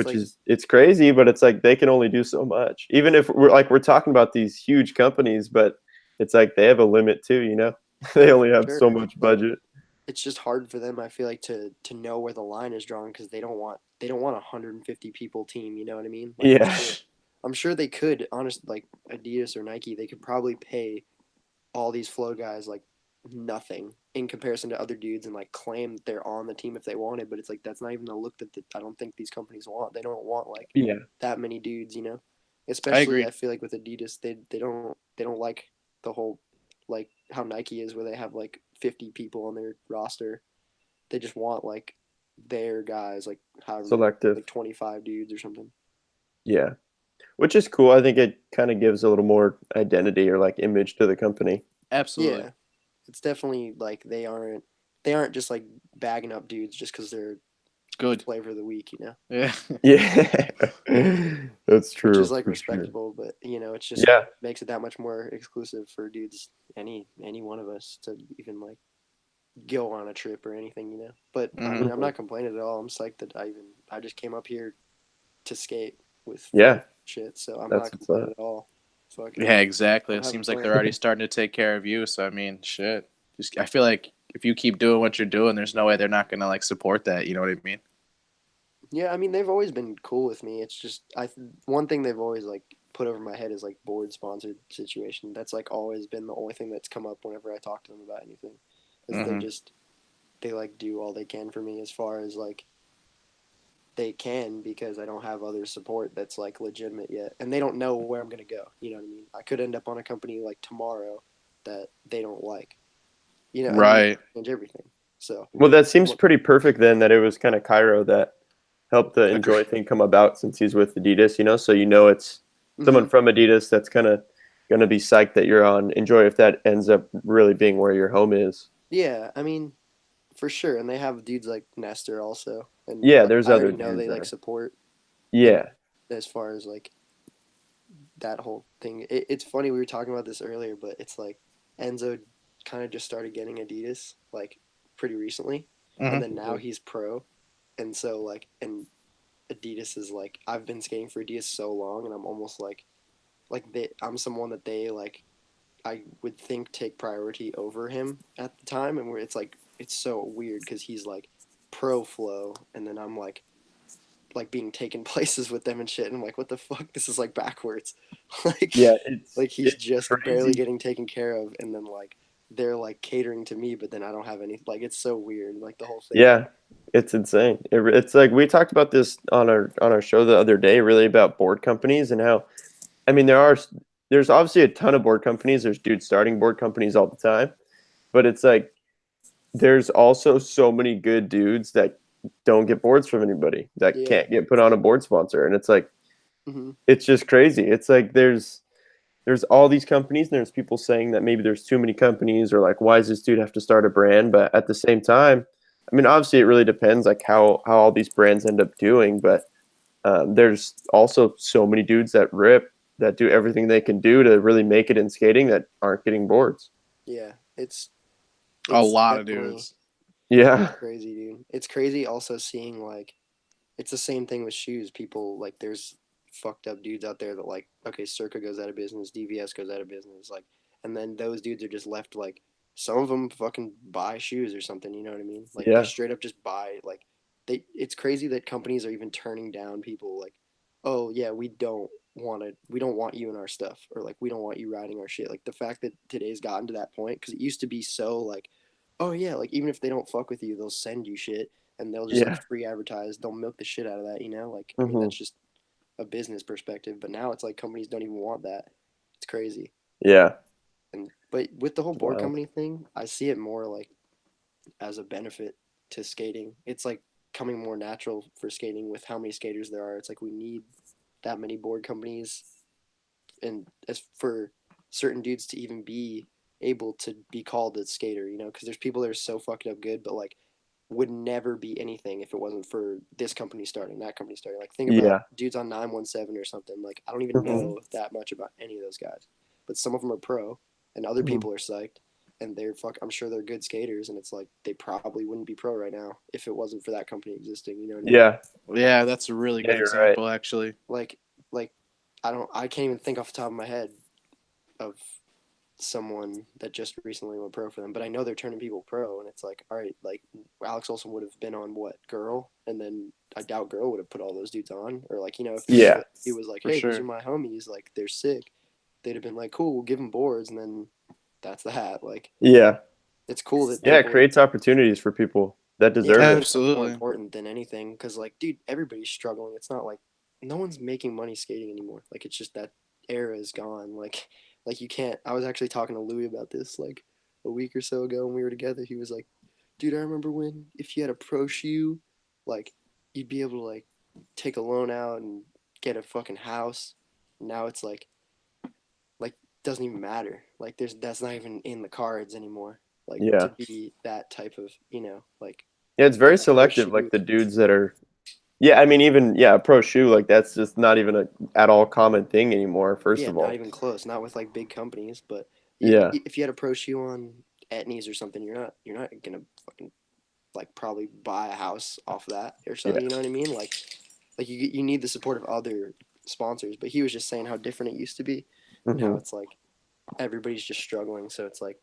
It's crazy, but it's like they can only do so much. Even if we're talking about these huge companies, but it's like they have a limit too, you know? They only have so much budget. It's just hard for them, I feel like, to know where the line is drawn because they don't want a 150 people team, you know what I mean? Like, yeah. I'm sure they could, honestly, like Adidas or Nike, they could probably pay all these flow guys like nothing in comparison to other dudes and like claim that they're on the team if they wanted. But it's like that's not even the look that I don't think these companies want. They don't want like that many dudes, you know. Especially I feel like with Adidas, they don't like the whole like how Nike is, where they have like 50 people on their roster. They just want like their guys, like however many, Selective. like 25 dudes or something. Yeah. Which is cool. I think it kind of gives a little more identity or like image to the company. Absolutely. Yeah, it's definitely like they aren't just like bagging up dudes just because they're Good. flavor of the week, you know. Yeah. Yeah. That's Which true is like for sure. respectable, but it's just Yeah. makes it that much more exclusive for dudes, any one of us to even like go on a trip or anything, you know. But I mean, Mhm. I'm not complaining at all. I'm psyched that I just came up here to skate with Yeah. shit, so I'm That's not what's complaining up. at all. Fucking, Yeah, exactly. I'm It having seems like fun. they're already starting to take care of you. So I mean, shit. Just I feel like if you keep doing what you're doing, there's no way they're not gonna like support that. You know what I mean? Yeah, I mean they've always been cool with me. It's just one thing they've always like put over my head is like board sponsored situation. That's like always been the only thing that's come up whenever I talk to them about anything. Is Mhm. they like do all they can for me as far as like they can because I don't have other support that's like legitimate yet, and they don't know where I'm gonna go. You know what I mean? I could end up on a company like tomorrow that they don't like, and then Right. change everything. So, Well, that seems what? pretty perfect then that it was kind of Cairo that helped the Agree. Enjoy thing come about since he's with Adidas, so it's Mm-hmm. someone from Adidas that's kind of going to be psyched that you're on Enjoy if that ends up really being where your home is. Yeah, I mean, for sure, and they have dudes like Nestor also, and Yeah, like there's I other already know dudes they like there. support in Yeah. as far as like that whole thing. It's funny we were talking about this earlier, but it's like Enzo kind of just started getting Adidas like pretty recently, and Mhm. then now he's pro, and so like and Adidas is like I've been skating for Adidas so long, and I'm almost I'm someone that they like I would think take priority over him at the time, and where it's so weird because he's like pro flow, and then I'm like being taken places with them and shit, and I'm like, what the fuck? This is like backwards, like Yeah, it's like he's it's just barely crazy. getting taken care of, and then like they're like catering to me, but then I don't have any. Like it's so weird, like the whole thing. Yeah, it's insane. It's like we talked about this on our show the other day, really about board companies and how I mean there's obviously a ton of board companies. There's dudes starting board companies all the time, but it's like there's also so many good dudes that don't get boards from anybody that Yeah. can't get put on a board sponsor, and it's like Hmm. it's just crazy. It's like there's all these companies and there's people saying that maybe there's too many companies or like why does this dude have to start a brand, but at the same time I mean obviously it really depends like how all these brands end up doing, but there's also so many dudes that rip that do everything they can do to really make it in skating that aren't getting boards. Yeah. A It's lot of definitely dudes. Yeah. crazy, dude. It's crazy also seeing like it's the same thing with shoes. People like there's fucked up dudes out there that like okay, Circa goes out of business, DVS goes out of business, like, and then those dudes are just left like some of them fucking buy shoes or something. You know what I mean? Like they Yeah. straight up just buy like they. It's crazy that companies are even turning down people like, oh yeah, we don't want you in our stuff, or like we don't want you riding our shit. Like the fact that today's gotten to that point because it used to be so like, oh yeah, like even if they don't fuck with you, they'll send you shit and they'll just like Yeah. free advertise. They'll milk the shit out of that, you know. Like I mean, Hmm. that's just a business perspective. But now it's like companies don't even want that. It's crazy. Yeah. And but with the whole It's board wild. company thing, I see it more like as a benefit to skating. It's like coming more natural for skating with how many skaters there are. It's like we need that many board companies, and as for certain dudes to even be able to be called a skater, because there's people that are so fucked up good, but like would never be anything if it wasn't for this company starting, that company starting. Like think about Yeah. dudes on 917 or something. Like I don't even Hmm. know that much about any of those guys, but some of them are pro, and other Hmm. people are psyched, and I'm sure they're good skaters, and it's like they probably wouldn't be pro right now if it wasn't for that company existing. You know what I mean? Yeah. Yeah, that's a really Yeah, good you're right. example, actually. Like like I can't even think off the top of my head of someone that just recently went pro for them, but I know they're turning people pro, and it's like, all right, like Alex Olson would have been on what Girl, and then I doubt Girl would have put all those dudes on, or like Yeah. if he was like, For hey, these are sure. my homies, like they're sick, they'd have been like, cool, we'll give them boards, and then that's that. Like Yeah. it's cool that Yeah, it people, creates opportunities for people that yeah, deserve I it. think that's more Absolutely. important than anything, because like, dude, everybody's struggling. It's not like no one's making money skating anymore. Like it's just that era is gone. Like like you can't. I was actually talking to Louis about this like a week or so ago when we were together. He was like, "Dude, I remember when if you had a pro shoe, like you'd be able to like take a loan out and get a fucking house. Now it's like doesn't even matter. Like that's not even in the cards anymore. Like Yeah. to be that type of like Yeah, it's very a pro selective. Like shoe. the dudes that are. Yeah, I mean, even a pro shoe, like that's just not even a at all common thing anymore. First Yeah, of not all. even close. Not with like big companies, but Yeah. if you had a pro shoe on Etnies or something, you're not gonna fucking like probably buy a house off that or Yeah. something. You know what I mean? Like you need the support of other sponsors. But he was just saying how different it used to be, and how Hmm. it's like everybody's just struggling. So it's like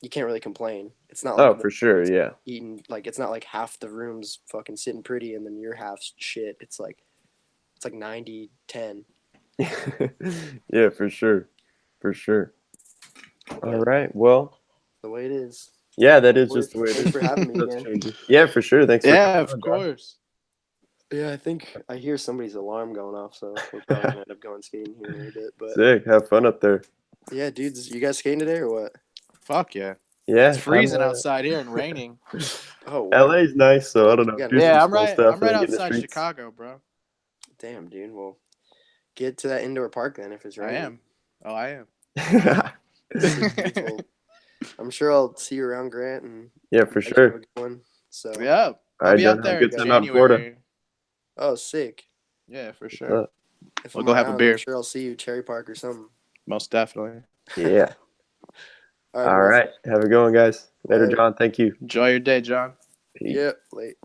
you can't really complain. It's not like Oh, for sure. Yeah. eating like it's not like half the room's fucking sitting pretty and then your half's shit. It's like 90-10. Yeah, for sure. For sure. All But right. Well, the way it is. yeah, that is Boys, just the way it thanks is. for having me That's again. changing. Yeah, for sure. Thanks for Yeah, coming of on, John. course. Yeah, I think I hear somebody's alarm going off, so we're probably gonna end up going skating here in a little bit. But Sick. Have fun up there. yeah, dudes, you guys skating today or what? Fuck yeah. Yeah, It's freezing outside here and raining. Oh wow. LA's nice, so I don't know. You got Do some Yeah, cool stuff I'm and right then get in the outside streets. Chicago, bro. Damn, dude. Well, get to that indoor park then if it's I raining. am. Oh, I am. Well, I'm sure I'll see you around Grant and Yeah, for you guys have a sure. good one. So Yeah. All I'll right, be John. out Have a there in good time out in Florida. January. oh sick. Yeah, for What's sure. up? If We'll I'm go have a around, beer. I'm sure I'll see you Cherry Park or something. Most definitely. Yeah. All right, All boys. right. Have a good one, guys. Later, Later. John. Thank you. Enjoy your day, John. Peace. Yep. Late.